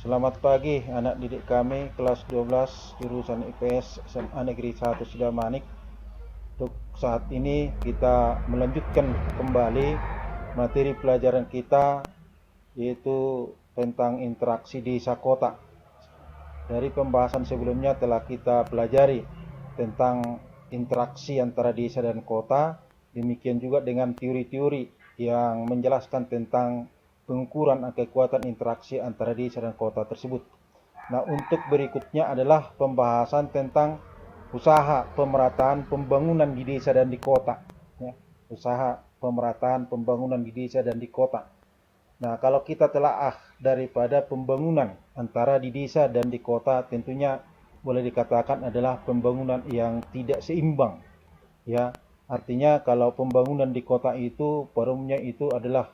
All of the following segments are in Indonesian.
Selamat pagi anak didik kami kelas 12 jurusan IPS SMA Negeri 1 Sidamanik. Untuk saat ini kita melanjutkan kembali materi pelajaran kita, yaitu tentang interaksi desa kota. Dari pembahasan sebelumnya telah kita pelajari tentang interaksi antara desa dan kota, demikian juga dengan teori-teori yang menjelaskan tentang pengukuran kekuatan interaksi antara desa dan kota tersebut. Nah, untuk berikutnya adalah pembahasan tentang usaha pemerataan pembangunan di desa dan di kota. Ya, usaha pemerataan pembangunan di desa dan di kota. Nah, kalau kita telaah daripada pembangunan antara di desa dan di kota, tentunya boleh dikatakan adalah pembangunan yang tidak seimbang. Ya, artinya kalau pembangunan di kota itu pada umumnya itu adalah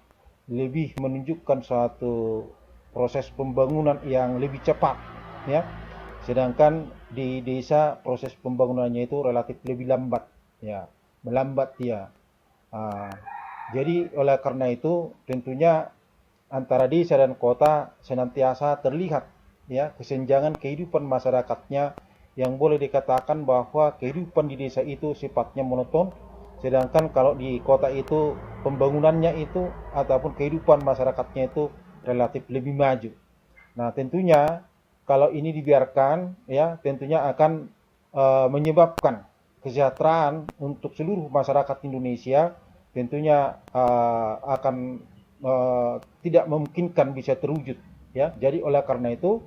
lebih menunjukkan suatu proses pembangunan yang lebih cepat, ya. Sedangkan di desa proses pembangunannya itu relatif lebih lambat, ya, melambat dia. Ah, jadi oleh karena itu tentunya antara desa dan kota senantiasa terlihat, ya, kesenjangan kehidupan masyarakatnya, yang boleh dikatakan bahwa kehidupan di desa itu sifatnya monoton, sedangkan kalau di kota itu pembangunannya itu ataupun kehidupan masyarakatnya itu relatif lebih maju. Nah, tentunya kalau ini dibiarkan, ya, tentunya akan menyebabkan kesejahteraan untuk seluruh masyarakat Indonesia tentunya akan tidak memungkinkan bisa terwujud, ya. Jadi oleh karena itu,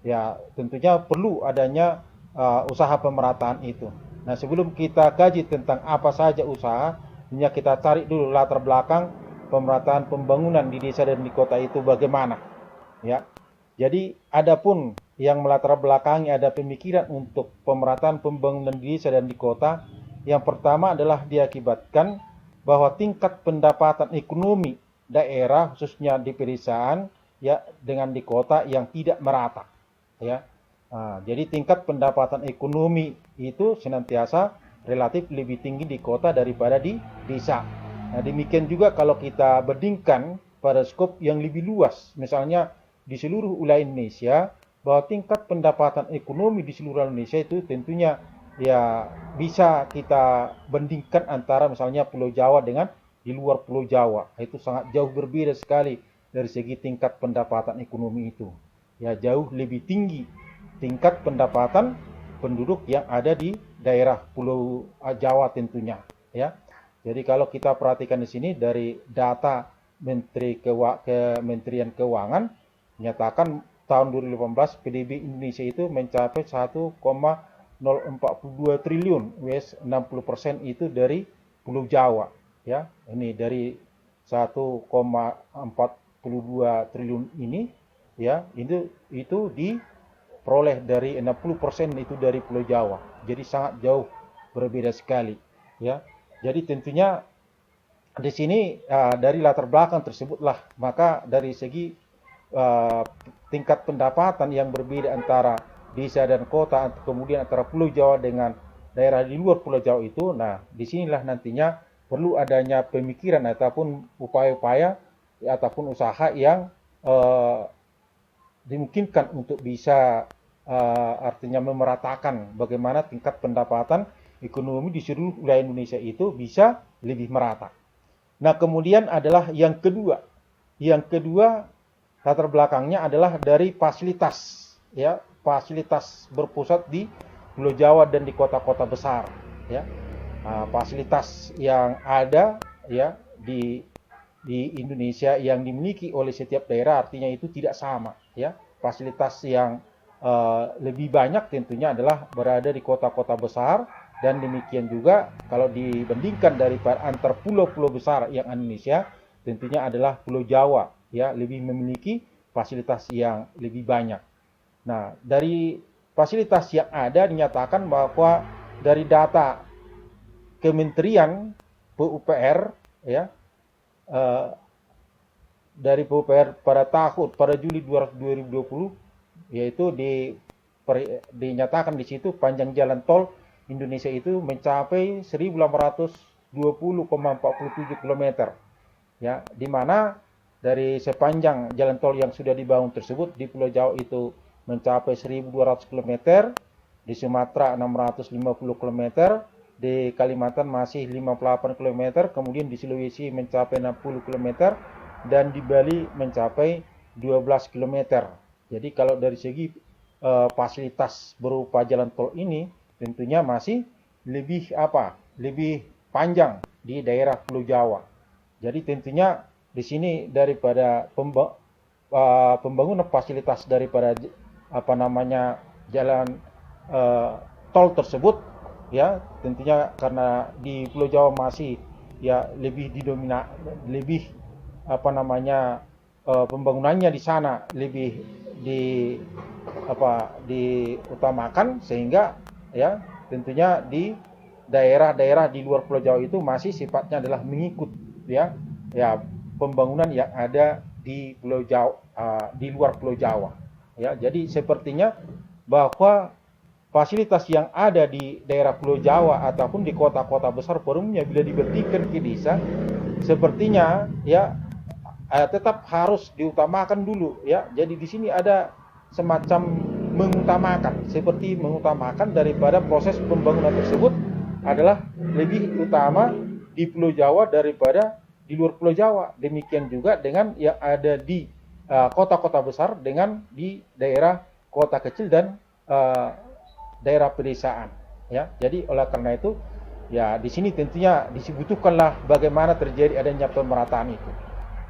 ya, tentunya perlu adanya usaha pemerataan itu. Nah, sebelum kita kaji tentang apa saja usaha, kita cari dulu latar belakang pemerataan pembangunan di desa dan di kota itu bagaimana, ya. Jadi adapun yang melatar belakangi ada pemikiran untuk pemerataan pembangunan di desa dan di kota, yang pertama adalah diakibatkan bahwa tingkat pendapatan ekonomi daerah khususnya di pedesaan, ya, dengan di kota yang tidak merata, ya. Nah, jadi tingkat pendapatan ekonomi itu senantiasa relatif lebih tinggi di kota daripada di desa. Nah, demikian juga kalau kita bandingkan pada skop yang lebih luas, misalnya di seluruh wilayah Indonesia, bahwa tingkat pendapatan ekonomi di seluruh Indonesia itu tentunya, ya, bisa kita bandingkan antara misalnya Pulau Jawa dengan di luar Pulau Jawa. Itu sangat jauh berbeda sekali dari segi tingkat pendapatan ekonomi itu. Ya, jauh lebih tinggi tingkat pendapatan penduduk yang ada di daerah Pulau Jawa tentunya, ya. Jadi kalau kita perhatikan di sini dari data Kementerian Keuangan menyatakan tahun 2018 PDB Indonesia itu mencapai 1,042 triliun, wes 60% itu dari Pulau Jawa, ya. Ini dari 1,42 triliun ini, ya, itu diperoleh dari 60% itu dari Pulau Jawa. Jadi sangat jauh berbeda sekali, ya. Jadi tentunya di sini dari latar belakang tersebutlah maka dari segi tingkat pendapatan yang berbeda antara desa dan kota, kemudian antara Pulau Jawa dengan daerah di luar Pulau Jawa itu, nah disinilah nantinya perlu adanya pemikiran ataupun upaya-upaya ataupun usaha yang dimungkinkan untuk bisa artinya memeratakan bagaimana tingkat pendapatan ekonomi di seluruh wilayah Indonesia itu bisa lebih merata. Nah, kemudian adalah yang kedua. Yang kedua, latar belakangnya adalah dari fasilitas, ya, fasilitas berpusat di Pulau Jawa dan di kota-kota besar, ya. Fasilitas yang ada, ya, di Indonesia yang dimiliki oleh setiap daerah artinya itu tidak sama, ya. Fasilitas yang lebih banyak tentunya adalah berada di kota-kota besar, dan demikian juga kalau dibandingkan dari antar pulau-pulau besar yang ada di Indonesia tentunya adalah Pulau Jawa, ya, lebih memiliki fasilitas yang lebih banyak. Nah, dari fasilitas yang ada dinyatakan bahwa dari data Kementerian PUPR, ya, dari PUPR pada Juli 2020, yaitu dinyatakan di situ panjang jalan tol Indonesia itu mencapai 1.820,47 km, ya, di mana dari sepanjang jalan tol yang sudah dibangun tersebut di Pulau Jawa itu mencapai 1.200 km, di Sumatera 650 km, di Kalimantan masih 58 km, kemudian di Sulawesi mencapai 60 km, dan di Bali mencapai 12 km. Jadi kalau dari segi fasilitas berupa jalan tol ini tentunya masih lebih panjang di daerah Pulau Jawa. Jadi tentunya di sini daripada pembangunan fasilitas daripada jalan tol tersebut, ya tentunya karena di Pulau Jawa masih ya lebih pembangunannya di sana lebih diutamakan, sehingga ya tentunya di daerah-daerah di luar Pulau Jawa itu masih sifatnya adalah mengikut ya pembangunan yang ada di Pulau Jawa, di luar Pulau Jawa. Ya, jadi sepertinya bahwa fasilitas yang ada di daerah Pulau Jawa ataupun di kota-kota besar umumnya bila dibandingkan ke desa, sepertinya ya tetap harus diutamakan dulu ya. Jadi di sini ada semacam mengutamakan daripada proses pembangunan tersebut adalah lebih utama di Pulau Jawa daripada di luar Pulau Jawa. Demikian juga dengan yang ada di kota-kota besar dengan di daerah kota kecil dan daerah pedesaan. Ya, jadi oleh karena itu ya di sini tentunya dibutuhkanlah bagaimana terjadi adanya pemerataan itu.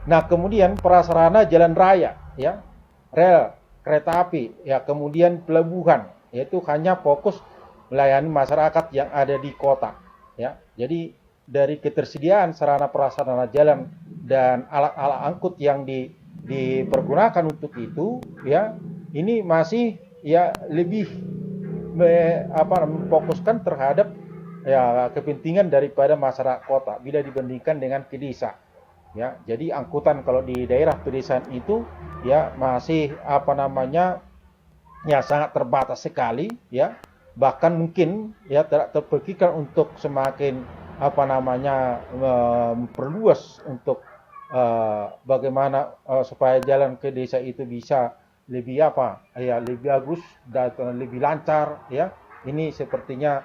Nah, kemudian prasarana jalan raya, ya, rel, kereta api, ya, kemudian pelabuhan, yaitu hanya fokus melayani masyarakat yang ada di kota, ya. Jadi dari ketersediaan sarana prasarana jalan dan alat-alat angkut yang dipergunakan untuk itu, ya, ini masih ya lebih memfokuskan terhadap ya kepentingan daripada masyarakat kota bila dibandingkan dengan ke desa. Ya, jadi angkutan kalau di daerah pedesaan itu ya masih ya sangat terbatas sekali ya. Bahkan mungkin ya tidak terpikirkan untuk semakin memperluas untuk bagaimana supaya jalan ke desa itu bisa lebih lebih bagus dan lebih lancar ya. Ini sepertinya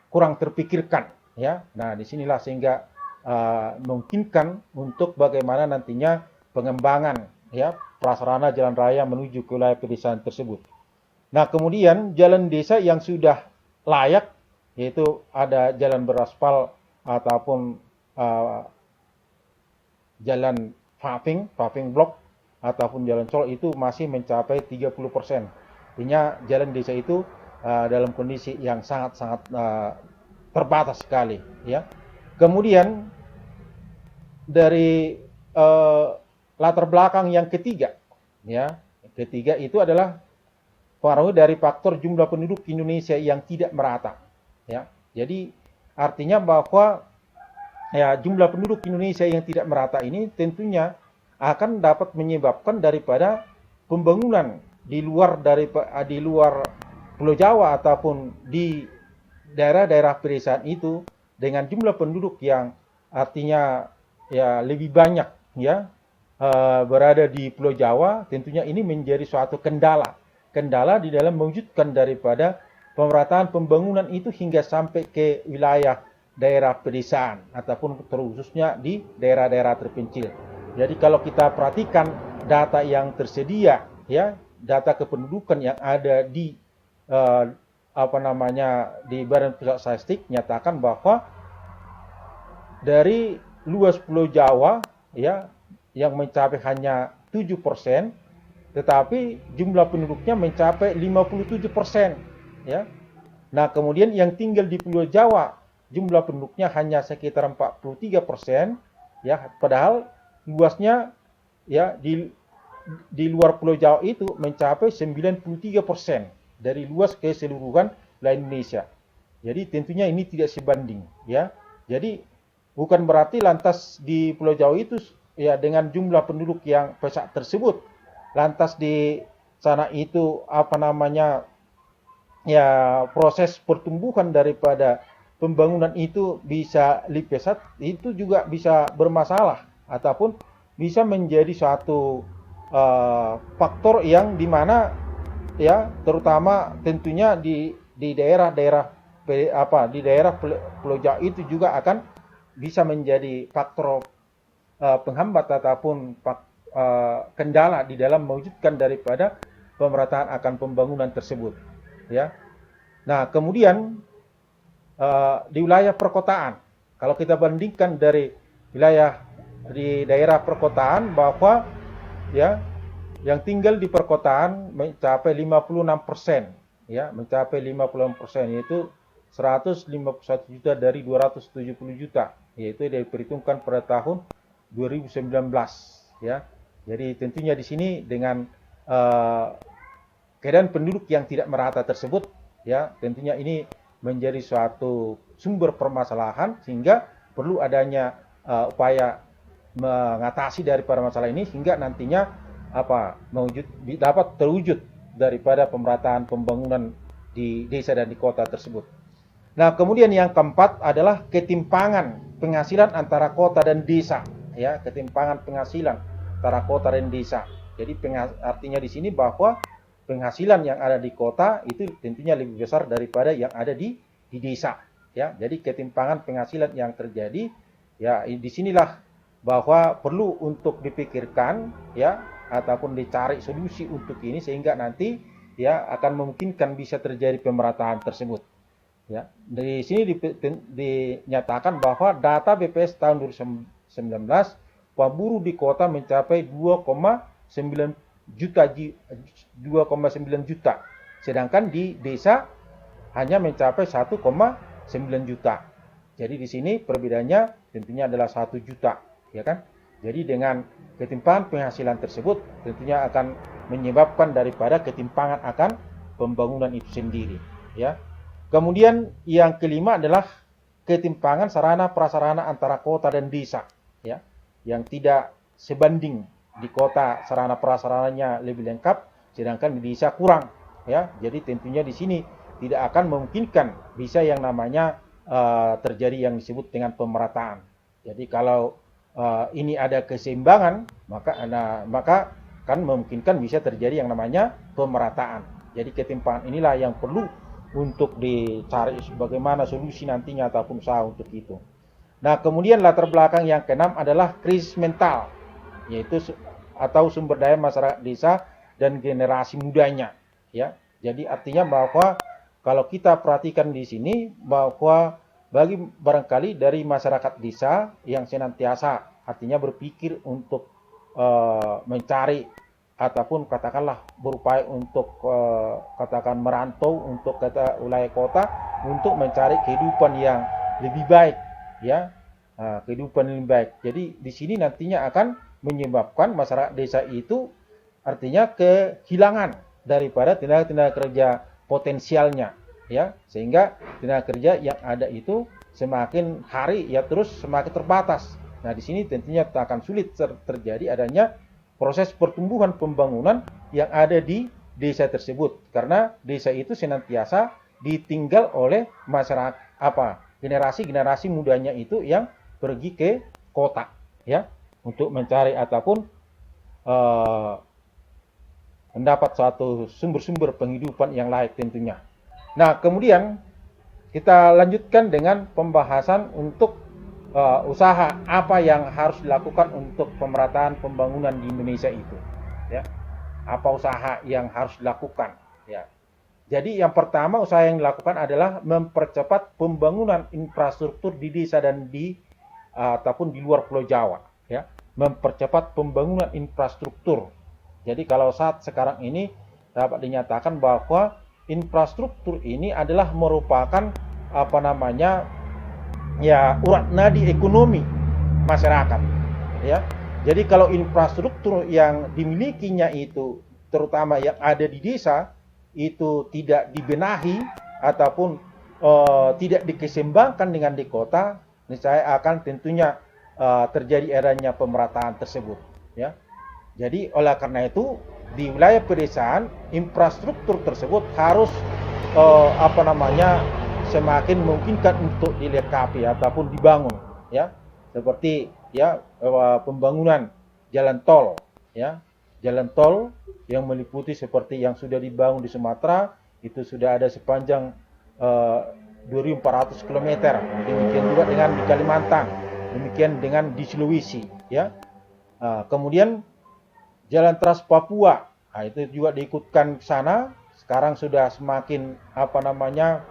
kurang terpikirkan ya. Nah, disinilah sehingga memungkinkan untuk bagaimana nantinya pengembangan ya prasarana jalan raya menuju ke wilayah pedesaan tersebut. Nah, kemudian jalan desa yang sudah layak, yaitu ada jalan beraspal ataupun jalan paving block ataupun jalan tol, itu masih mencapai 30%. Artinya jalan desa itu dalam kondisi yang sangat-sangat terbatas sekali ya. Kemudian dari latar belakang yang ketiga, ya, ketiga itu adalah pengaruh dari faktor jumlah penduduk Indonesia yang tidak merata, ya. Jadi artinya bahwa ya jumlah penduduk Indonesia yang tidak merata ini tentunya akan dapat menyebabkan daripada pembangunan di luar Pulau Jawa ataupun di daerah-daerah pedesaan itu dengan jumlah penduduk yang artinya ya lebih banyak ya berada di Pulau Jawa, tentunya ini menjadi suatu kendala di dalam mewujudkan daripada pemerataan pembangunan itu hingga sampai ke wilayah daerah pedesaan ataupun terkhususnya di daerah-daerah terpencil. Jadi kalau kita perhatikan data yang tersedia ya, data kependudukan yang ada di di Badan Pusat Statistik nyatakan bahwa dari luas Pulau Jawa ya yang mencapai hanya 7%, tetapi jumlah penduduknya mencapai 57% ya. Nah, kemudian yang tinggal di Pulau Jawa jumlah penduduknya hanya sekitar 43% ya, padahal luasnya ya di luar Pulau Jawa itu mencapai 93% dari luas keseluruhan wilayah Indonesia. Jadi tentunya ini tidak sebanding ya. Jadi bukan berarti lantas di Pulau Jawa itu ya dengan jumlah penduduk yang besar tersebut, lantas di sana itu ya proses pertumbuhan daripada pembangunan itu bisa lebih pesat, itu juga bisa bermasalah ataupun bisa menjadi suatu faktor yang dimana ya terutama tentunya di daerah-daerah di daerah Pulau Jawa itu juga akan bisa menjadi faktor penghambat ataupun kendala di dalam mewujudkan daripada pemerataan akan pembangunan tersebut ya. Nah, kemudian di wilayah perkotaan, kalau kita bandingkan dari wilayah di daerah perkotaan bahwa ya yang tinggal di perkotaan mencapai 56%, ya, mencapai 56%, yaitu 151 juta dari 270 juta, yaitu diperhitungkan pada tahun 2019, ya. Jadi tentunya di sini dengan keadaan penduduk yang tidak merata tersebut, ya, tentunya ini menjadi suatu sumber permasalahan sehingga perlu adanya upaya mengatasi daripada masalah ini sehingga nantinya dapat terwujud daripada pemerataan pembangunan di desa dan di kota tersebut. Nah, kemudian yang keempat adalah ketimpangan penghasilan antara kota dan desa, ya, ketimpangan penghasilan antara kota dan desa. Jadi artinya di sini bahwa penghasilan yang ada di kota itu tentunya lebih besar daripada yang ada di desa, ya. Jadi ketimpangan penghasilan yang terjadi, ya, disinilah bahwa perlu untuk dipikirkan, ya, ataupun dicari solusi untuk ini sehingga nanti ya akan memungkinkan bisa terjadi pemerataan tersebut. Ya, di sini dinyatakan bahwa data BPS tahun 2019 upah buruh di kota mencapai 2,9 juta, sedangkan di desa hanya mencapai 1,9 juta. Jadi di sini perbedaannya tentunya adalah 1 juta, ya kan? Jadi dengan ketimpangan penghasilan tersebut tentunya akan menyebabkan daripada ketimpangan akan pembangunan itu sendiri, ya. Kemudian yang kelima adalah ketimpangan sarana prasarana antara kota dan desa, ya, yang tidak sebanding. Di kota sarana prasarananya lebih lengkap, sedangkan di desa kurang, ya. Jadi tentunya di sini tidak akan memungkinkan bisa yang namanya terjadi yang disebut dengan pemerataan. Jadi kalau ini ada keseimbangan, maka kan memungkinkan bisa terjadi yang namanya pemerataan. Jadi ketimpangan inilah yang perlu untuk dicari bagaimana solusi nantinya ataupun usaha untuk itu. Nah, kemudian latar belakang yang keenam adalah krisis mental, yaitu atau sumber daya masyarakat desa dan generasi mudanya, ya. Jadi artinya bahwa kalau kita perhatikan di sini bahwa bagi barangkali dari masyarakat desa yang senantiasa artinya berpikir untuk mencari ataupun katakanlah berupaya untuk katakan merantau untuk wilayah kota untuk mencari kehidupan yang lebih baik, ya, kehidupan yang lebih baik. Jadi di sini nantinya akan menyebabkan masyarakat desa itu artinya kehilangan daripada tenaga kerja potensialnya, ya, sehingga tenaga kerja yang ada itu semakin hari ya terus semakin terbatas. Nah, di sini tentunya akan sulit terjadi adanya proses pertumbuhan pembangunan yang ada di desa tersebut karena desa itu senantiasa ditinggal oleh masyarakat generasi mudanya itu yang pergi ke kota, ya, untuk mencari ataupun mendapat suatu sumber-sumber penghidupan yang layak tentunya. Nah, kemudian kita lanjutkan dengan pembahasan untuk usaha apa yang harus dilakukan untuk pemerataan pembangunan di Indonesia itu, ya. Apa usaha yang harus dilakukan, ya. Jadi yang pertama usaha yang dilakukan adalah mempercepat pembangunan infrastruktur di desa dan ataupun di luar Pulau Jawa, ya. Mempercepat pembangunan infrastruktur. Jadi kalau saat sekarang ini dapat dinyatakan bahwa infrastruktur ini adalah merupakan ya urat nadi ekonomi masyarakat, ya. Jadi kalau infrastruktur yang dimilikinya itu terutama yang ada di desa itu tidak dibenahi ataupun tidak dikesembangkan dengan di kota, niscaya akan tentunya terjadi adanya pemerataan tersebut, ya. Jadi oleh karena itu di wilayah pedesaan infrastruktur tersebut harus semakin memungkinkan untuk dilengkapi ataupun dibangun, ya, seperti ya pembangunan jalan tol, ya. Jalan tol yang meliputi seperti yang sudah dibangun di Sumatera, itu sudah ada sepanjang 2.400 km. Demikian juga dengan di Kalimantan, demikian dengan di Sulawesi, ya. Kemudian jalan Trans Papua, itu juga diikutkan ke sana. Sekarang sudah semakin adanya.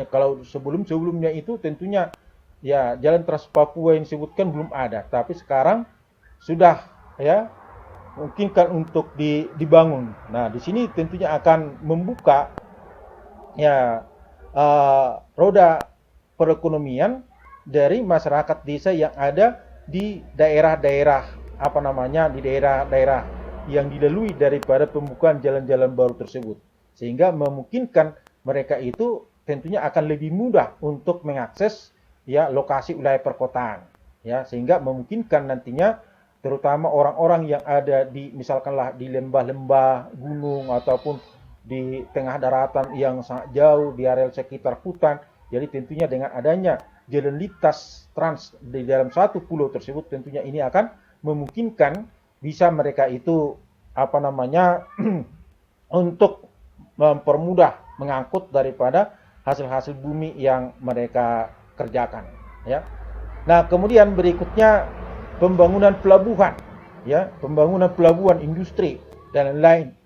Kalau sebelumnya itu tentunya ya jalan Trans Papua yang disebutkan belum ada, tapi sekarang sudah ya mungkinkan untuk dibangun. Nah, di sini tentunya akan membuka ya roda perekonomian dari masyarakat desa yang ada di daerah-daerah di daerah-daerah yang dilalui daripada pembukaan jalan-jalan baru tersebut, sehingga memungkinkan mereka itu tentunya akan lebih mudah untuk mengakses ya lokasi wilayah perkotaan, ya, sehingga memungkinkan nantinya terutama orang-orang yang ada di misalkanlah di lembah-lembah gunung ataupun di tengah daratan yang sangat jauh di area sekitar hutan. Jadi tentunya dengan adanya jalan lintas trans di dalam satu pulau tersebut, tentunya ini akan memungkinkan bisa mereka itu untuk mempermudah mengangkut daripada hasil-hasil bumi yang mereka kerjakan, ya. Nah, kemudian berikutnya pembangunan pelabuhan, ya, pembangunan pelabuhan industri dan lain-lain.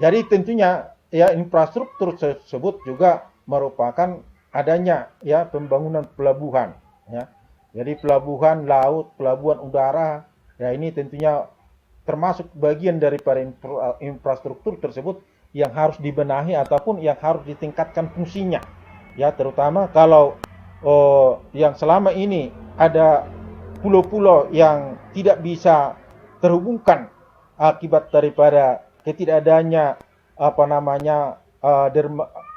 Jadi tentunya ya infrastruktur tersebut juga merupakan adanya ya pembangunan pelabuhan, ya. Jadi pelabuhan laut, pelabuhan udara, ya ini tentunya termasuk bagian daripada infrastruktur tersebut yang harus dibenahi ataupun yang harus ditingkatkan fungsinya. Ya, terutama kalau yang selama ini ada pulau-pulau yang tidak bisa terhubungkan akibat daripada ketidakadanya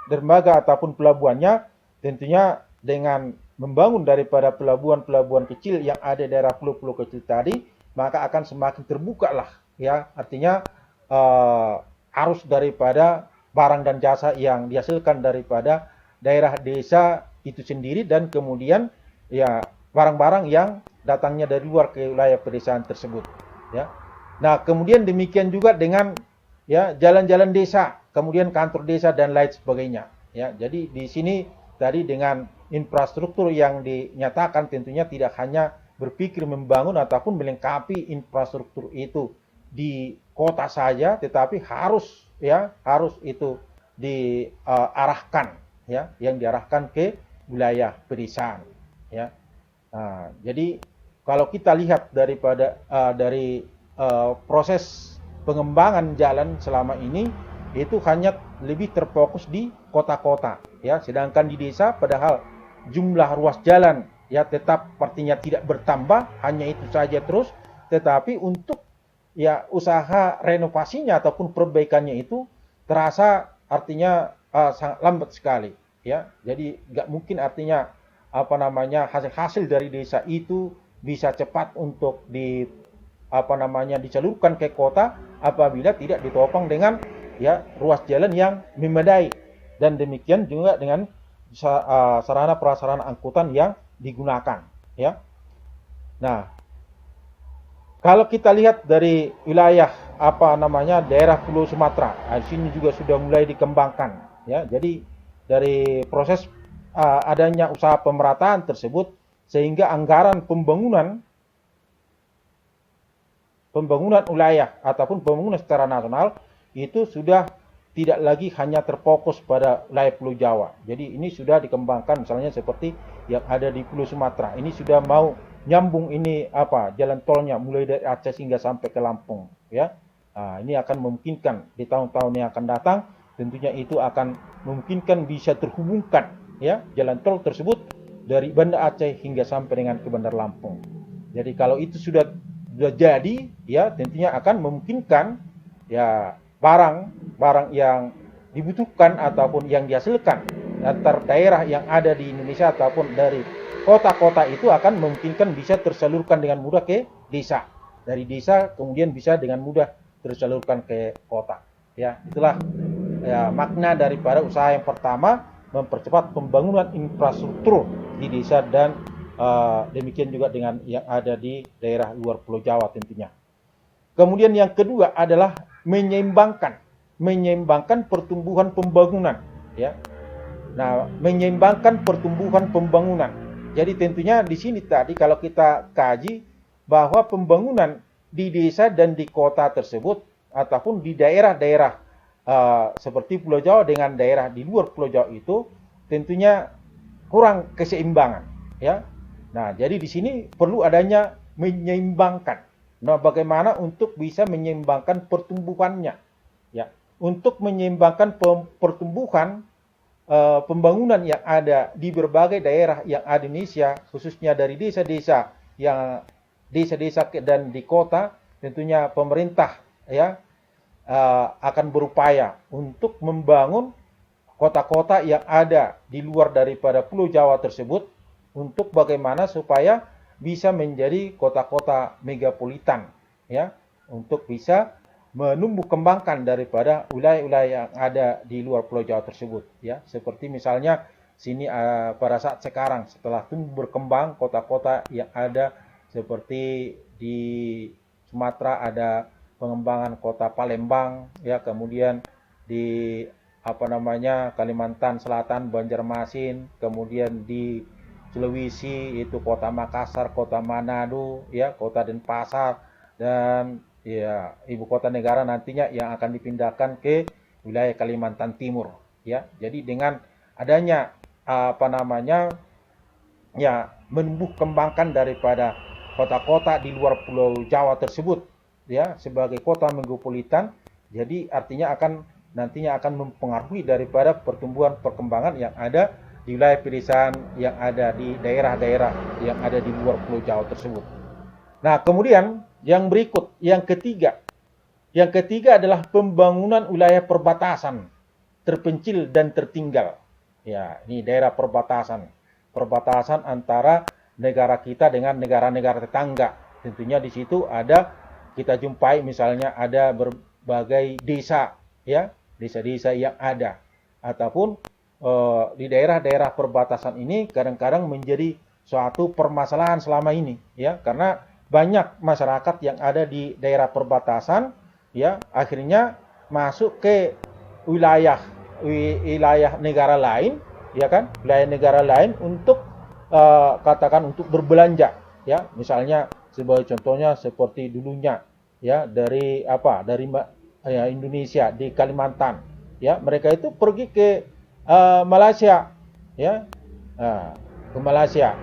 dermaga ataupun pelabuhannya, tentunya dengan membangun daripada pelabuhan-pelabuhan kecil yang ada di daerah pulau-pulau kecil tadi, maka akan semakin terbuka lah, ya, artinya arus daripada barang dan jasa yang dihasilkan daripada daerah desa itu sendiri, dan kemudian ya barang-barang yang datangnya dari luar ke wilayah pedesaan tersebut, ya. Nah, kemudian demikian juga dengan ya jalan-jalan desa, kemudian kantor desa dan lain sebagainya, ya. Jadi di sini tadi dengan infrastruktur yang dinyatakan tentunya tidak hanya berpikir membangun ataupun melengkapi infrastruktur itu di kota saja, tetapi harus itu diarahkan, ya, yang diarahkan ke wilayah pedesaan, ya. Nah, jadi kalau kita lihat daripada dari proses pengembangan jalan selama ini itu hanya lebih terfokus di kota-kota, ya, sedangkan di desa padahal jumlah ruas jalan ya tetap artinya tidak bertambah, hanya itu saja terus, tetapi untuk ya usaha renovasinya ataupun perbaikannya itu terasa artinya sangat lambat sekali, ya. Jadi nggak mungkin artinya hasil-hasil dari desa itu bisa cepat untuk dicalurkan ke kota apabila tidak ditopang dengan ya ruas jalan yang memadai, dan demikian juga dengan sarana prasarana angkutan yang digunakan, ya. Nah, kalau kita lihat dari wilayah daerah Pulau Sumatera, di sini juga sudah mulai dikembangkan, ya. Jadi dari proses adanya usaha pemerataan tersebut sehingga anggaran pembangunan wilayah ataupun pembangunan secara nasional itu sudah tidak lagi hanya terfokus pada wilayah Pulau Jawa. Jadi ini sudah dikembangkan, misalnya seperti yang ada di Pulau Sumatera. Ini sudah mau nyambung ini jalan tolnya mulai dari Aceh hingga sampai ke Lampung, ya. Nah, ini akan memungkinkan di tahun-tahun yang akan datang, tentunya itu akan memungkinkan bisa terhubungkan ya jalan tol tersebut dari Banda Aceh hingga sampai dengan ke Bandar Lampung. Jadi kalau itu sudah jadi, ya tentunya akan memungkinkan ya barang yang dibutuhkan ataupun yang dihasilkan antar daerah yang ada di Indonesia ataupun dari kota-kota itu akan memungkinkan bisa tersalurkan dengan mudah ke desa. Dari desa kemudian bisa dengan mudah tersalurkan ke kota. Ya, itulah ya makna daripada usaha yang pertama, mempercepat pembangunan infrastruktur di desa dan Demikian juga dengan yang ada di daerah luar Pulau Jawa tentunya. Kemudian yang kedua adalah menyeimbangkan pertumbuhan pembangunan, ya. Nah, menyeimbangkan pertumbuhan pembangunan. Jadi tentunya di sini tadi kalau kita kaji bahwa pembangunan di desa dan di kota tersebut ataupun di daerah-daerah seperti Pulau Jawa dengan daerah di luar Pulau Jawa itu tentunya kurang keseimbangan, ya. Nah, jadi di sini perlu adanya menyeimbangkan. Nah, bagaimana untuk bisa menyeimbangkan pertumbuhannya, ya. Untuk menyeimbangkan pertumbuhan pembangunan yang ada di berbagai daerah yang ada di Indonesia, khususnya dari desa-desa dan di kota, tentunya pemerintah, ya, akan berupaya untuk membangun kota-kota yang ada di luar daripada Pulau Jawa tersebut untuk bagaimana supaya bisa menjadi kota-kota megapolitan, ya, untuk bisa menumbuh kembangkan daripada wilayah-wilayah yang ada di luar Pulau Jawa tersebut, ya. Seperti misalnya sini pada saat sekarang setelah tumbuh berkembang kota-kota yang ada seperti di Sumatera ada pengembangan kota Palembang, ya, kemudian di Kalimantan Selatan Banjarmasin, kemudian di Sulawesi itu kota Makassar, kota Manado, ya, kota Denpasar, dan ya, ibu kota negara nantinya yang akan dipindahkan ke wilayah Kalimantan Timur, ya. Jadi dengan adanya ya, menumbuh kembangkan daripada kota-kota di luar Pulau Jawa tersebut, ya, sebagai kota megapolitan, jadi artinya nantinya akan mempengaruhi daripada pertumbuhan perkembangan yang ada di wilayah pedesaan yang ada di daerah-daerah yang ada di luar Pulau Jawa tersebut. Nah, kemudian yang berikut, yang ketiga adalah pembangunan wilayah perbatasan terpencil dan tertinggal. Ya, ini daerah perbatasan antara negara kita dengan negara-negara tetangga. Tentunya di situ kita jumpai misalnya ada berbagai desa, ya, desa-desa yang ada, ataupun di daerah-daerah perbatasan ini kadang-kadang menjadi suatu permasalahan selama ini, ya, karena banyak masyarakat yang ada di daerah perbatasan, ya, akhirnya masuk ke wilayah negara lain, ya kan, wilayah negara lain untuk katakan untuk berbelanja, ya, misalnya sebagai contohnya seperti dulunya, ya, dari Indonesia di Kalimantan, ya, mereka itu pergi ke Malaysia, ya, ke Malaysia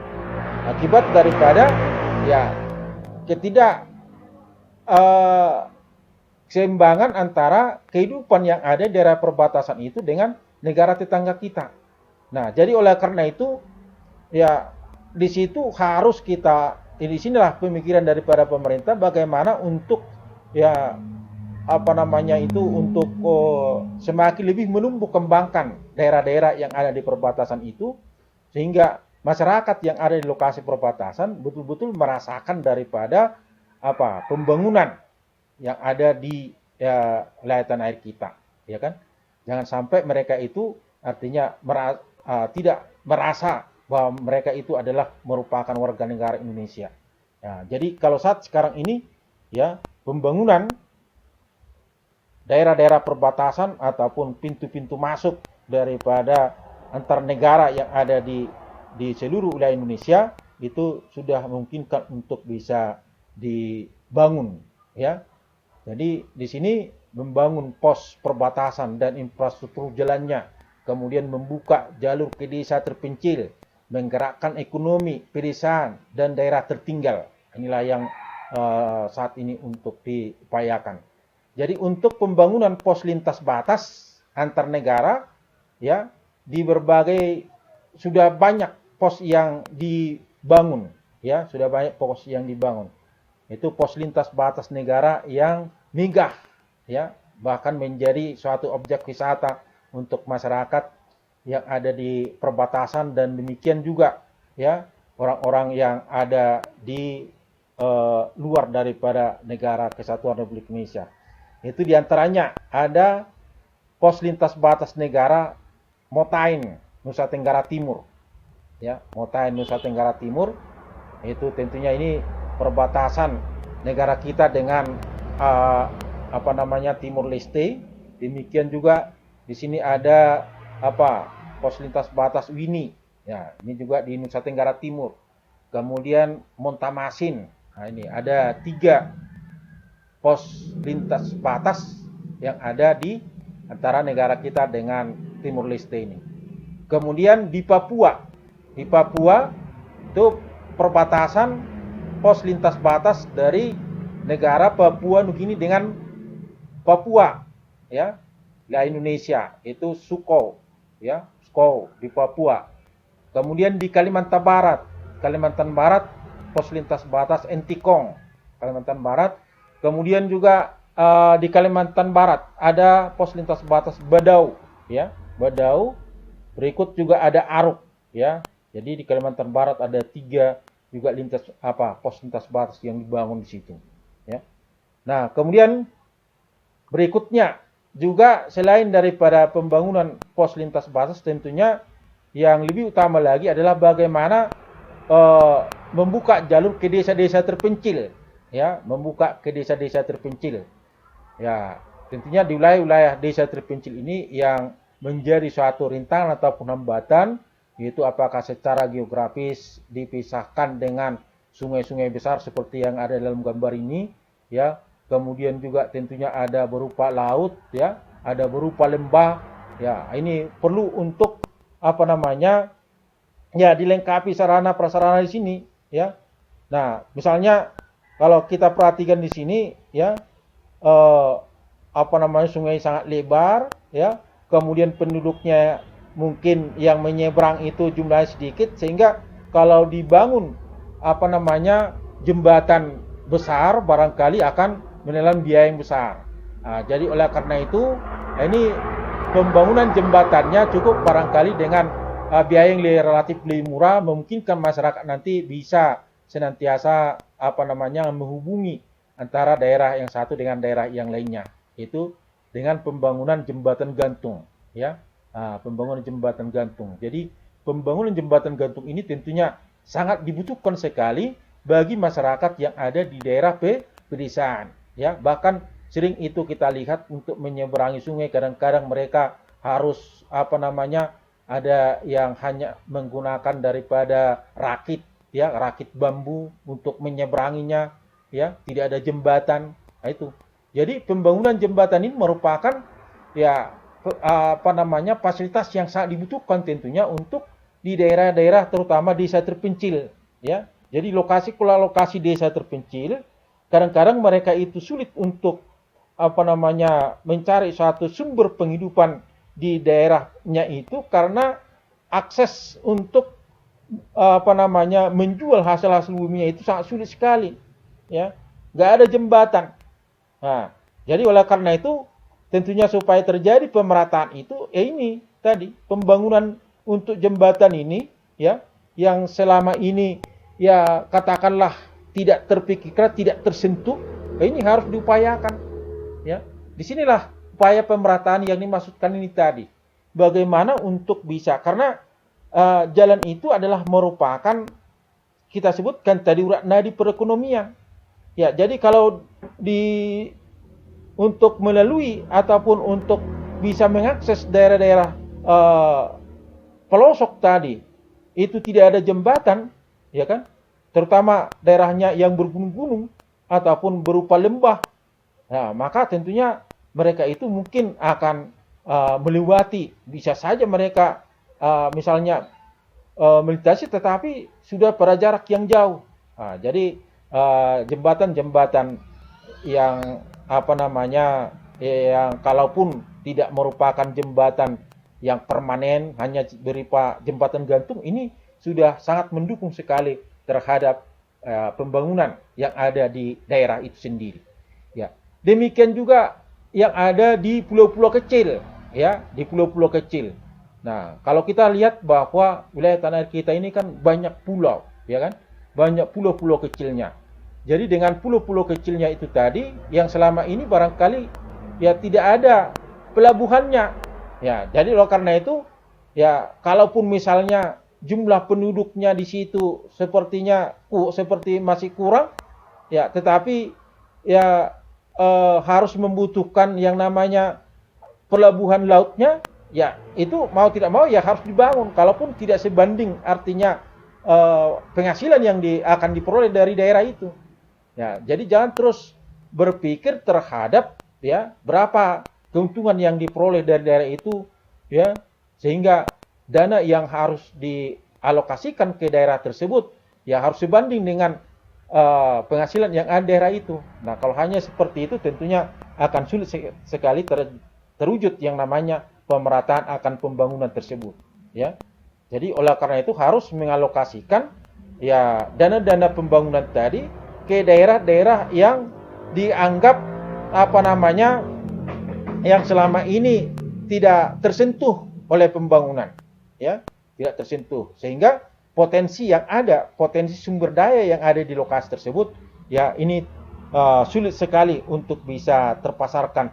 akibat daripada, ya, keseimbangan antara kehidupan yang ada di daerah perbatasan itu dengan negara tetangga kita. Nah, jadi oleh karena itu, ya, di situ harus di sinilah pemikiran daripada pemerintah bagaimana untuk, ya, untuk semakin lebih menumbuh kembangkan daerah-daerah yang ada di perbatasan itu, sehingga masyarakat yang ada di lokasi perbatasan betul-betul merasakan daripada pembangunan yang ada di lautan air kita, ya kan? Jangan sampai mereka itu artinya tidak merasa bahwa mereka itu adalah merupakan warga negara Indonesia. Ya, jadi kalau saat sekarang ini, ya, pembangunan daerah-daerah perbatasan ataupun pintu-pintu masuk daripada antar negara yang ada di seluruh wilayah Indonesia itu sudah memungkinkan untuk bisa dibangun, ya. Jadi di sini membangun pos perbatasan dan infrastruktur jalannya, kemudian membuka jalur ke desa terpencil, menggerakkan ekonomi pedesaan dan daerah tertinggal. Inilah yang saat ini untuk diupayakan. Jadi untuk pembangunan pos lintas batas antar negara, ya, di berbagai sudah banyak pos yang dibangun, ya, sudah banyak pos yang dibangun. Itu pos lintas batas negara yang megah, ya, bahkan menjadi suatu objek wisata untuk masyarakat yang ada di perbatasan dan demikian juga, ya, orang-orang yang ada di luar daripada negara Kesatuan Republik Indonesia. Itu diantaranya ada pos lintas batas negara Motain, Nusa Tenggara Timur. ya, Motai Nusa Tenggara Timur. Itu tentunya ini perbatasan negara kita dengan Timur Leste. Demikian juga di sini ada pos lintas batas Wini. Ya, ini juga di Nusa Tenggara Timur. Kemudian Montamasin. Nah, ini ada 3 pos lintas batas yang ada di antara negara kita dengan Timur Leste ini. Kemudian di Papua itu perbatasan pos lintas batas dari negara Papua Nugini dengan Papua, ya, Indonesia itu Suko, ya, Suko di Papua. Kemudian di Kalimantan Barat pos lintas batas Entikong, Kalimantan Barat. Kemudian juga di Kalimantan Barat ada pos lintas batas Badau, ya, Badau. Berikut juga ada Aruk, ya. Jadi di Kalimantan Barat ada 3 juga pos lintas batas yang dibangun di situ, ya. Nah, kemudian berikutnya juga selain daripada pembangunan pos lintas batas, tentunya yang lebih utama lagi adalah bagaimana membuka jalur ke desa-desa terpencil, ya, membuka ke desa-desa terpencil. Ya, tentunya di wilayah-wilayah desa terpencil ini yang menjadi suatu rintangan ataupun hambatan, yaitu apakah secara geografis dipisahkan dengan sungai-sungai besar seperti yang ada dalam gambar ini, ya. Kemudian juga tentunya ada berupa laut, ya, ada berupa lembah, ya. Ini perlu untuk ya, dilengkapi sarana prasarana di sini, ya. Nah, misalnya kalau kita perhatikan di sini, ya, sungai sangat lebar, ya. Kemudian penduduknya mungkin yang menyeberang itu jumlahnya sedikit, sehingga kalau dibangun jembatan besar barangkali akan menelan biaya yang besar. Nah, jadi oleh karena itu ini pembangunan jembatannya cukup barangkali dengan biaya yang relatif lebih murah, memungkinkan masyarakat nanti bisa senantiasa menghubungi antara daerah yang satu dengan daerah yang lainnya. Itu dengan pembangunan jembatan gantung, ya. Pembangunan jembatan gantung. Jadi pembangunan jembatan gantung ini tentunya sangat dibutuhkan sekali bagi masyarakat yang ada di daerah pedesaan, ya. Bahkan sering itu kita lihat untuk menyeberangi sungai, kadang-kadang mereka harus ada yang hanya menggunakan daripada rakit, ya, rakit bambu untuk menyeberanginya, ya, tidak ada jembatan. Nah, itu. Jadi pembangunan jembatan ini merupakan, ya, fasilitas yang sangat dibutuhkan tentunya untuk di daerah-daerah terutama desa terpencil, ya. Jadi lokasi desa terpencil, kadang-kadang mereka itu sulit untuk mencari suatu sumber penghidupan di daerahnya itu karena akses untuk menjual hasil-hasil buminya itu sangat sulit sekali, ya. Nggak ada jembatan. Nah, jadi oleh karena itu tentunya supaya terjadi pemerataan itu, ini tadi pembangunan untuk jembatan ini, ya, yang selama ini, ya, katakanlah tidak terpikirkan, tidak tersentuh, ini harus diupayakan, ya. Disinilah upaya pemerataan yang dimaksudkan ini tadi. Bagaimana untuk bisa, karena jalan itu adalah merupakan, kita sebutkan tadi, urat nadi perekonomian. Ya, jadi kalau untuk melalui ataupun untuk bisa mengakses daerah-daerah pelosok tadi itu tidak ada jembatan, ya kan? Terutama daerahnya yang bergunung-gunung ataupun berupa lembah. Nah, maka tentunya mereka itu mungkin akan melewati, bisa saja mereka misalnya melintasi tetapi sudah pada jarak yang jauh. Nah, jadi jembatan-jembatan yang yang kalaupun tidak merupakan jembatan yang permanen, hanya berupa jembatan gantung, ini sudah sangat mendukung sekali terhadap pembangunan yang ada di daerah itu sendiri, ya. Demikian juga yang ada di pulau-pulau kecil, ya, di pulau-pulau kecil. Nah, kalau kita lihat bahwa wilayah tanah air kita ini kan banyak pulau, ya kan? Banyak pulau-pulau kecilnya. Jadi dengan pulau-pulau kecilnya itu tadi, yang selama ini barangkali, ya, tidak ada pelabuhannya. Ya, jadi oleh karena itu, ya, kalaupun misalnya jumlah penduduknya di situ sepertinya seperti masih kurang, ya, tetapi ya harus membutuhkan yang namanya pelabuhan lautnya, ya itu mau tidak mau ya harus dibangun. Kalaupun tidak sebanding, artinya penghasilan yang akan diperoleh dari daerah itu. Ya, jadi jangan terus berpikir terhadap ya berapa keuntungan yang diperoleh dari daerah itu, ya, sehingga dana yang harus dialokasikan ke daerah tersebut ya harus sebanding dengan penghasilan yang ada daerah itu. Nah, kalau hanya seperti itu tentunya akan sulit sekali terwujud yang namanya pemerataan akan pembangunan tersebut, ya. Jadi oleh karena itu harus mengalokasikan ya dana-dana pembangunan tadi ke daerah-daerah yang dianggap yang selama ini tidak tersentuh oleh pembangunan, ya, tidak tersentuh, sehingga potensi yang ada, potensi sumber daya yang ada di lokasi tersebut, ya ini sulit sekali untuk bisa terpasarkan,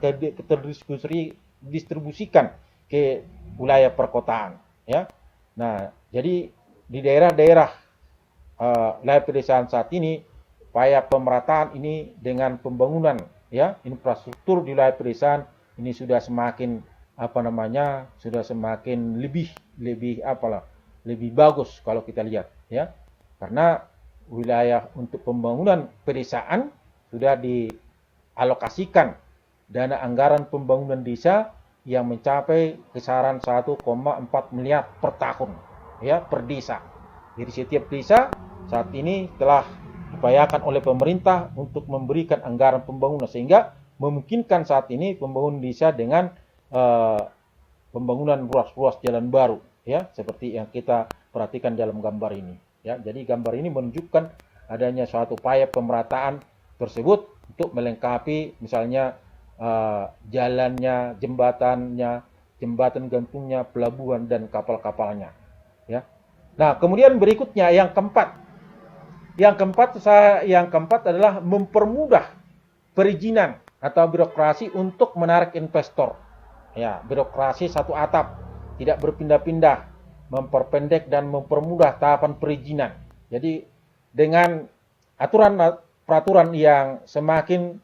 distribusikan ke wilayah perkotaan, ya. Nah, jadi di daerah-daerah wilayah pedesaan saat ini, upaya pemerataan ini dengan pembangunan ya infrastruktur di wilayah pedesaan ini sudah semakin sudah semakin lebih bagus kalau kita lihat, ya, karena wilayah untuk pembangunan pedesaan sudah dialokasikan dana anggaran pembangunan desa yang mencapai kisaran 1,4 miliar per tahun, ya, per desa. Jadi setiap desa saat ini telah diupayakan oleh pemerintah untuk memberikan anggaran pembangunan sehingga memungkinkan saat ini pembangunan desa dengan pembangunan ruas-ruas jalan baru, ya, seperti yang kita perhatikan dalam gambar ini, ya. Jadi gambar ini menunjukkan adanya suatu upaya pemerataan tersebut untuk melengkapi misalnya jalannya, jembatan gantungnya, pelabuhan dan kapal-kapalnya, ya. Nah, kemudian berikutnya yang keempat. Yang keempat adalah mempermudah perizinan atau birokrasi untuk menarik investor. Ya, birokrasi satu atap, tidak berpindah-pindah, memperpendek dan mempermudah tahapan perizinan. Jadi dengan peraturan yang semakin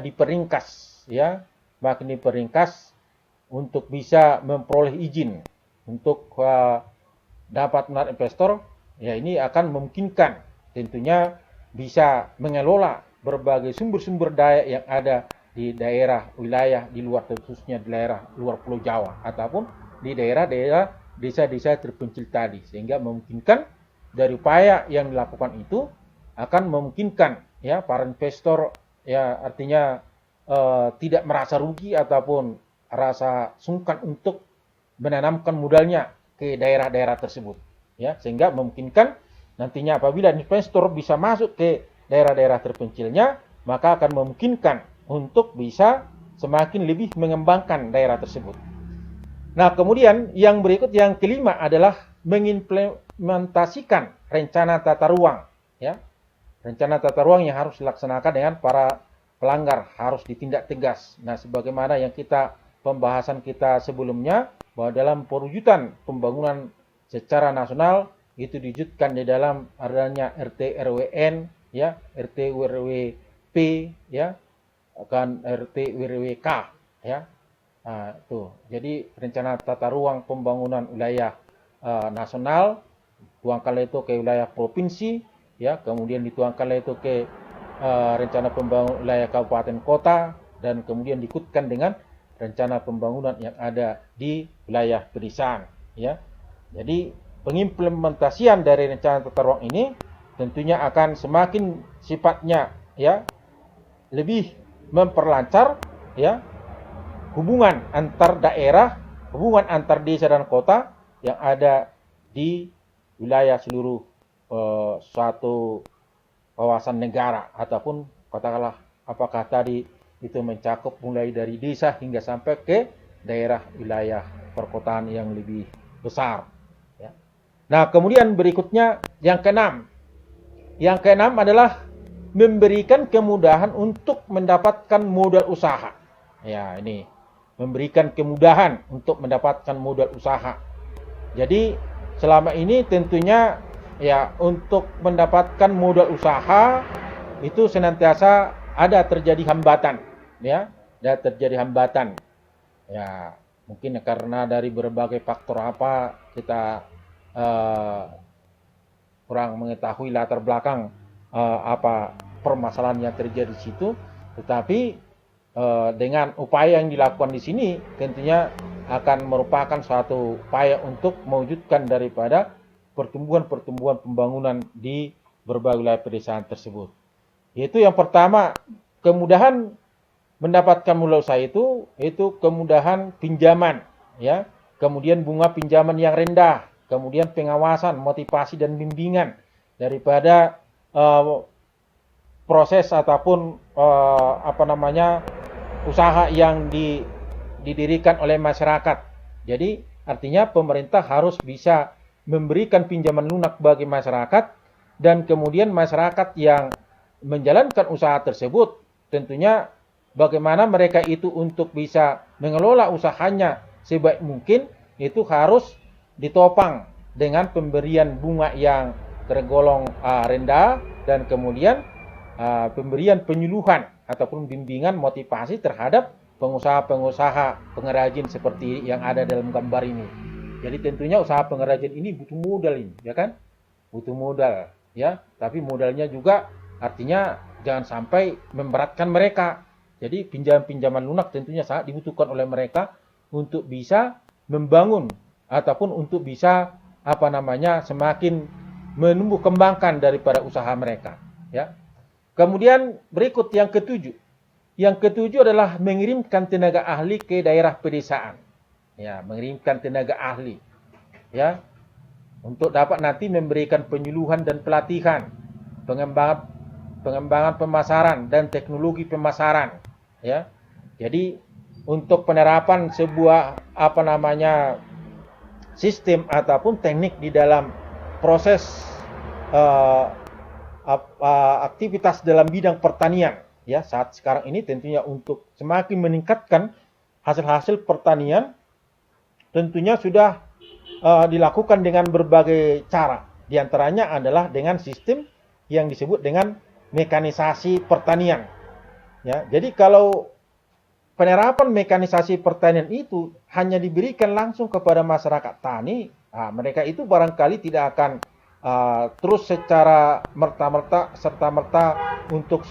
diperingkas, ya, makin diperingkas untuk bisa memperoleh izin untuk dapat menarik investor, ya ini akan memungkinkan tentunya bisa mengelola berbagai sumber-sumber daya yang ada di daerah wilayah di luar, khususnya di daerah luar Pulau Jawa ataupun di daerah-daerah desa-desa terpencil tadi, sehingga memungkinkan dari upaya yang dilakukan itu akan memungkinkan ya para investor ya artinya tidak merasa rugi ataupun rasa sungkan untuk menanamkan modalnya ke daerah-daerah tersebut, ya, sehingga memungkinkan nantinya apabila investor bisa masuk ke daerah-daerah terpencilnya, maka akan memungkinkan untuk bisa semakin lebih mengembangkan daerah tersebut. Nah, kemudian yang berikut, yang kelima adalah mengimplementasikan rencana tata ruang, ya. Rencana tata ruang yang harus dilaksanakan dengan para pelanggar harus ditindak tegas. Nah, sebagaimana yang pembahasan kita sebelumnya, bahwa dalam perwujudan pembangunan secara nasional itu diwujudkan di dalam adanya RT RWN, ya, RT RWP, ya, kan RT RWK, ya. Nah, itu. Jadi rencana tata ruang pembangunan wilayah nasional dituangkan itu ke wilayah provinsi, ya, kemudian dituangkan itu ke rencana pembangunan wilayah kabupaten kota, dan kemudian diikutkan dengan rencana pembangunan yang ada di wilayah pedesaan, ya. Jadi pengimplementasian dari rencana tata ruang ini tentunya akan semakin sifatnya, ya, lebih memperlancar, ya, hubungan antar daerah, hubungan antar desa dan kota yang ada di wilayah seluruh suatu kawasan negara, ataupun katakanlah apakah tadi itu mencakup mulai dari desa hingga sampai ke daerah wilayah perkotaan yang lebih besar, ya. Nah, kemudian berikutnya yang keenam. Yang keenam adalah memberikan kemudahan untuk mendapatkan modal usaha. Ya, ini memberikan kemudahan untuk mendapatkan modal usaha. Jadi selama ini tentunya ya untuk mendapatkan modal usaha itu senantiasa ada terjadi hambatan, ya, ada terjadi hambatan. Ya, mungkin karena dari berbagai faktor apa kita kurang mengetahui latar belakang apa permasalahan yang terjadi di situ, tetapi dengan upaya yang dilakukan di sini tentunya akan merupakan suatu upaya untuk mewujudkan daripada pertumbuhan pembangunan di berbagai wilayah pedesaan tersebut. Yaitu yang pertama, kemudahan mendapatkan modal usaha itu kemudahan pinjaman, ya, kemudian bunga pinjaman yang rendah, kemudian pengawasan, motivasi dan bimbingan daripada proses ataupun usaha yang didirikan oleh masyarakat. Jadi artinya pemerintah harus bisa memberikan pinjaman lunak bagi masyarakat, dan kemudian masyarakat yang menjalankan usaha tersebut tentunya bagaimana mereka itu untuk bisa mengelola usahanya sebaik mungkin itu harus ditopang dengan pemberian bunga yang tergolong rendah, dan kemudian pemberian penyuluhan ataupun bimbingan motivasi terhadap pengusaha-pengusaha pengrajin seperti yang ada dalam gambar ini. Jadi tentunya usaha pengrajin ini butuh modal ini, ya kan? Butuh modal, ya. Tapi modalnya juga artinya jangan sampai memberatkan mereka. Jadi pinjaman-pinjaman lunak tentunya sangat dibutuhkan oleh mereka untuk bisa membangun ataupun untuk bisa semakin menumbuh kembangkan daripada usaha mereka, ya. Kemudian berikut yang ketujuh. Yang ketujuh adalah mengirimkan tenaga ahli ke daerah pedesaan. Ya, mengirimkan tenaga ahli, ya, untuk dapat nanti memberikan penyuluhan dan pelatihan, pengembangan pemasaran dan teknologi pemasaran, ya. Jadi untuk penerapan sebuah sistem ataupun teknik di dalam proses aktivitas dalam bidang pertanian, ya, saat sekarang ini tentunya untuk semakin meningkatkan hasil-hasil pertanian tentunya sudah dilakukan dengan berbagai cara. Di antaranya adalah dengan sistem yang disebut dengan mekanisasi pertanian, ya. Jadi kalau penerapan mekanisasi pertanian itu hanya diberikan langsung kepada masyarakat tani, mereka itu barangkali tidak akan terus secara serta-merta untuk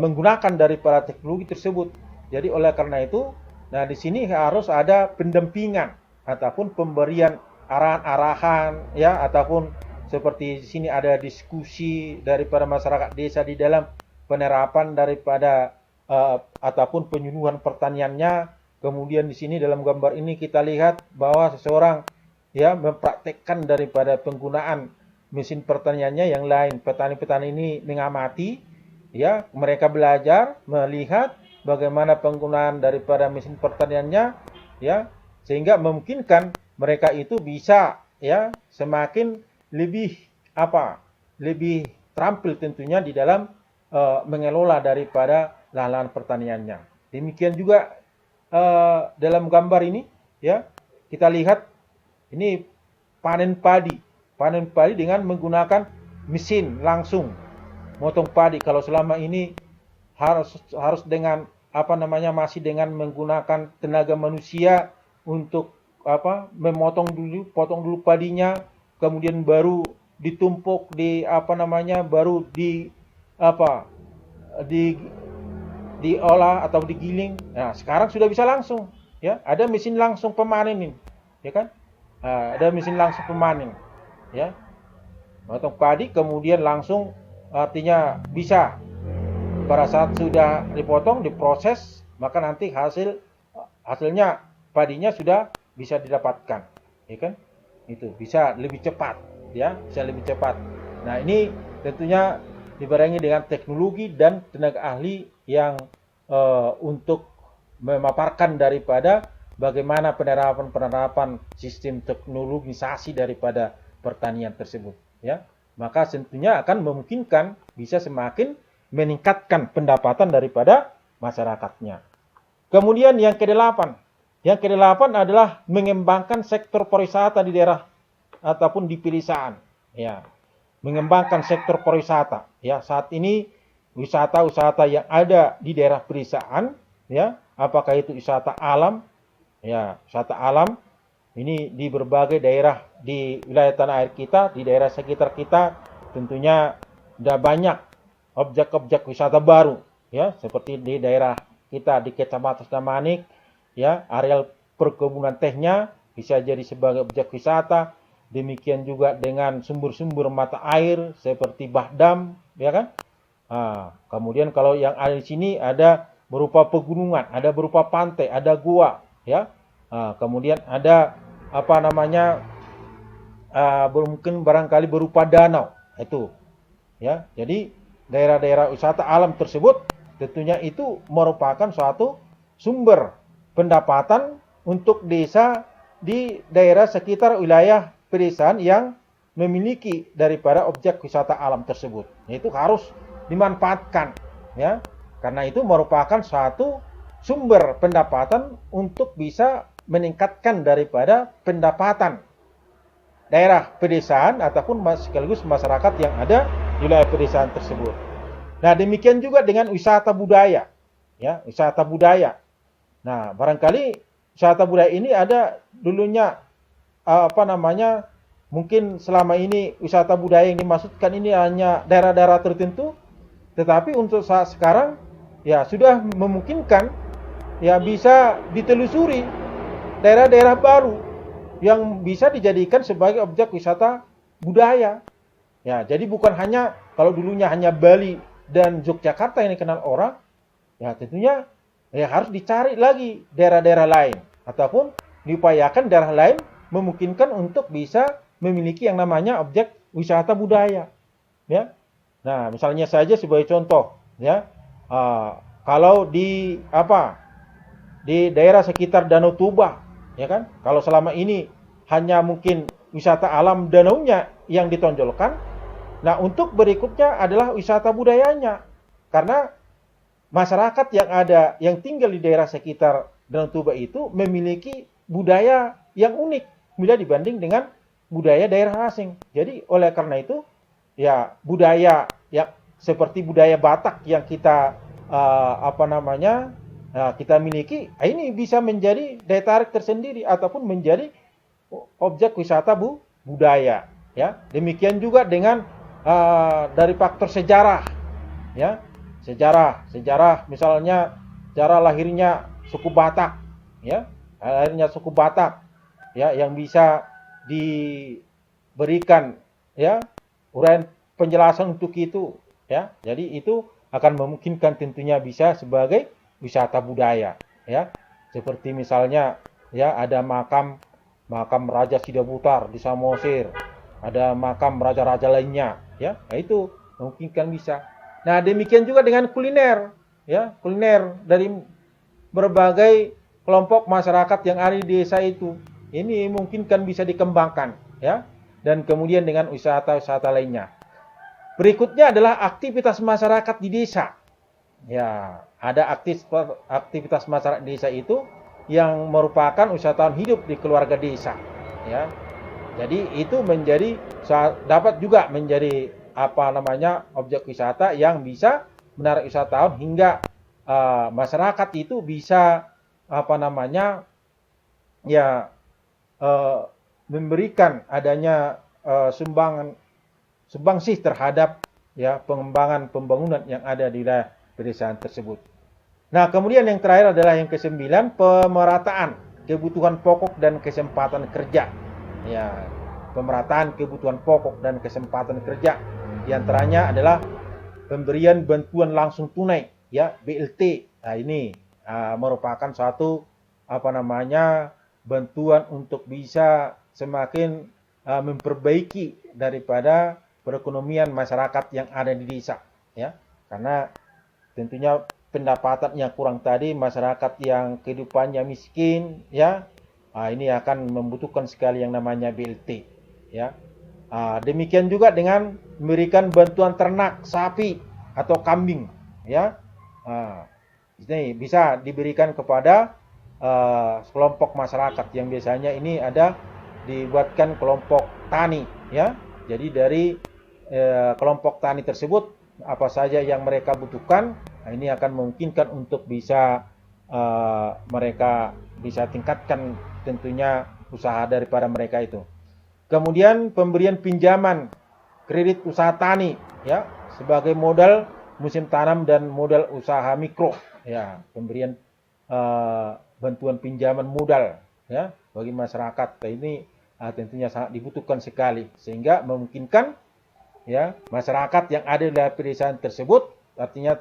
menggunakan daripada teknologi tersebut. Jadi oleh karena itu, nah di sini harus ada pendampingan ataupun pemberian arahan-arahan, ya, ataupun seperti di sini ada diskusi daripada masyarakat desa di dalam penerapan daripada ataupun penyuluhan pertaniannya. Kemudian di sini dalam gambar ini kita lihat bahwa seseorang, ya, mempraktekkan daripada penggunaan mesin pertaniannya yang lain. Petani-petani ini mengamati, ya, mereka belajar melihat bagaimana penggunaan daripada mesin pertaniannya, ya, sehingga memungkinkan mereka itu bisa, ya, semakin lebih terampil tentunya di dalam mengelola daripada lahan pertaniannya. Demikian juga dalam gambar ini, ya, kita lihat ini panen padi dengan menggunakan mesin langsung motong padi. Kalau selama ini harus dengan masih dengan menggunakan tenaga manusia untuk potong dulu padinya, kemudian baru ditumpuk baru diolah atau digiling. Nah, sekarang sudah bisa langsung, ya, ada mesin langsung pemanen ini, ya kan? Ada mesin langsung pemanen, ya. Potong padi kemudian langsung, artinya bisa pada saat sudah dipotong, diproses, maka nanti hasilnya padinya sudah bisa didapatkan, ya kan? Itu bisa lebih cepat, ya, bisa lebih cepat. Nah, ini tentunya dibarengi dengan teknologi dan tenaga ahli yang untuk memaparkan daripada bagaimana penerapan sistem teknologisasi daripada pertanian tersebut, ya. Maka tentunya akan memungkinkan bisa semakin meningkatkan pendapatan daripada masyarakatnya. Kemudian yang kedelapan adalah mengembangkan sektor pariwisata di daerah ataupun di pedesaan. Ya, mengembangkan sektor pariwisata. Ya, saat ini wisata-wisata yang ada di daerah pedesaan, ya, apakah itu wisata alam, ya, wisata alam ini di berbagai daerah di wilayah tanah air kita, di daerah sekitar kita, tentunya sudah banyak objek-objek wisata baru, ya, seperti di daerah kita di Kecamatan Sidamanik, ya, areal perkebunan tehnya bisa jadi sebagai objek wisata. Demikian juga dengan sumber-sumber mata air seperti Bahdam, ya kan? Nah, kemudian kalau yang ada di sini ada berupa pegunungan, ada berupa pantai, ada gua, ya. Nah, kemudian ada apa namanya, mungkin barangkali berupa danau, itu, ya. Jadi daerah-daerah wisata alam tersebut tentunya itu merupakan suatu sumber pendapatan untuk desa di daerah sekitar wilayah pedesaan yang memiliki daripada objek wisata alam tersebut. Itu harus dimanfaatkan, ya. Karena itu merupakan suatu sumber pendapatan untuk bisa meningkatkan daripada pendapatan daerah pedesaan ataupun sekaligus masyarakat yang ada di wilayah pedesaan tersebut. Nah, demikian juga dengan wisata budaya, ya, wisata budaya. Nah, barangkali wisata budaya ini ada dulunya apa namanya, mungkin selama ini wisata budaya yang dimaksudkan ini hanya daerah-daerah tertentu, tetapi untuk saat sekarang ya sudah memungkinkan ya bisa ditelusuri daerah-daerah baru yang bisa dijadikan sebagai objek wisata budaya. Ya, jadi bukan hanya kalau dulunya hanya Bali dan Yogyakarta yang dikenal orang, ya tentunya ya harus dicari lagi daerah-daerah lain ataupun diupayakan daerah lain memungkinkan untuk bisa memiliki yang namanya objek wisata budaya, ya. Nah, misalnya saja sebagai contoh, ya, kalau di daerah sekitar Danau Toba, ya kan, kalau selama ini hanya mungkin wisata alam danaunya yang ditonjolkan, nah untuk berikutnya adalah wisata budayanya, karena masyarakat yang ada yang tinggal di daerah sekitar Danau Toba itu memiliki budaya yang unik bila dibanding dengan budaya daerah asing. Jadi oleh karena itu ya budaya yang seperti budaya Batak yang kita kita miliki, ini bisa menjadi daya tarik tersendiri ataupun menjadi objek wisata budaya, ya. Demikian juga dengan dari faktor sejarah, ya. Sejarah misalnya sejarah lahirnya suku Batak, ya. Lahirnya suku Batak, ya, yang bisa diberikan, ya, uraian penjelasan untuk itu, ya. Jadi itu akan memungkinkan tentunya bisa sebagai wisata budaya, ya. Seperti misalnya ya ada makam Raja Sidabutar di Samosir, ada makam raja-raja lainnya, ya. Nah, itu memungkinkan bisa. Nah, demikian juga dengan kuliner, ya, kuliner dari berbagai kelompok masyarakat yang ada di desa itu. Ini mungkin kan bisa dikembangkan, ya. Dan kemudian dengan wisata-wisata lainnya. Berikutnya adalah aktivitas masyarakat di desa. Ya, ada aktivitas masyarakat di desa itu yang merupakan wisatawan hidup di keluarga desa, ya. Jadi itu dapat juga menjadi objek wisata yang bisa menarik wisatawan hingga masyarakat itu bisa memberikan adanya sumbangsih terhadap ya pengembangan pembangunan yang ada di wilayah pedesaan tersebut. Nah, kemudian yang terakhir adalah yang ke-9, pemerataan kebutuhan pokok dan kesempatan kerja. Ya, pemerataan kebutuhan pokok dan kesempatan kerja. Di antaranya adalah pemberian bantuan langsung tunai, ya, BLT. Nah, ini merupakan suatu bantuan untuk bisa semakin memperbaiki daripada perekonomian masyarakat yang ada di desa, ya. Karena tentunya pendapatan yang kurang tadi, masyarakat yang kehidupannya miskin, ya, ini akan membutuhkan sekali yang namanya BLT, ya. Demikian juga dengan memberikan bantuan ternak sapi atau kambing, ya. Ini bisa diberikan kepada kelompok masyarakat yang biasanya ini ada dibuatkan kelompok tani, ya. Jadi dari kelompok tani tersebut apa saja yang mereka butuhkan, nah ini akan memungkinkan untuk bisa mereka bisa tingkatkan tentunya usaha daripada mereka itu. Kemudian pemberian pinjaman kredit usaha tani, ya, sebagai modal musim tanam dan modal usaha mikro, ya, pemberian bantuan pinjaman modal, ya, bagi masyarakat. Nah, ini tentunya sangat dibutuhkan sekali sehingga memungkinkan, ya, masyarakat yang ada di pedesaan tersebut artinya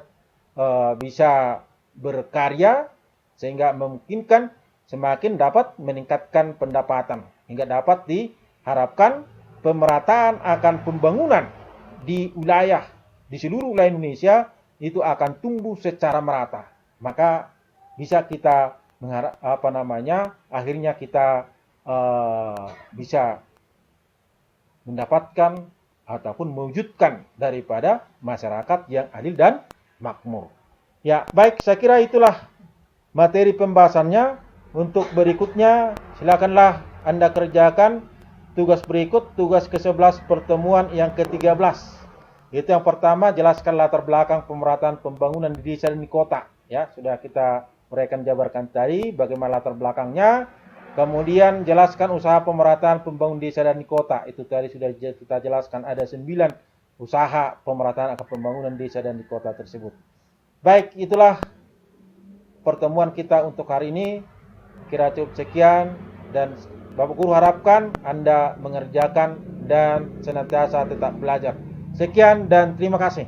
bisa berkarya sehingga memungkinkan semakin dapat meningkatkan pendapatan hingga dapat diharapkan pemerataan akan pembangunan di wilayah, di seluruh wilayah Indonesia itu akan tumbuh secara merata. Maka bisa kita mengharap akhirnya kita bisa mendapatkan ataupun mewujudkan daripada masyarakat yang adil dan makmur. Ya, baik, saya kira itulah materi pembahasannya. Untuk berikutnya, silakanlah Anda kerjakan tugas berikut, tugas ke-11 pertemuan yang ke-13. Itu yang pertama, jelaskan latar belakang pemerataan pembangunan di desa dan di kota. Ya, sudah kita uraikan jabarkan tadi bagaimana latar belakangnya. Kemudian jelaskan usaha pemerataan pembangunan desa dan di kota. Itu tadi sudah kita jelaskan ada 9 usaha pemerataan akan pembangunan desa dan di kota tersebut. Baik, itulah pertemuan kita untuk hari ini. Kira cukup sekian dan Bapak Guru harapkan Anda mengerjakan dan senantiasa tetap belajar. Sekian dan terima kasih.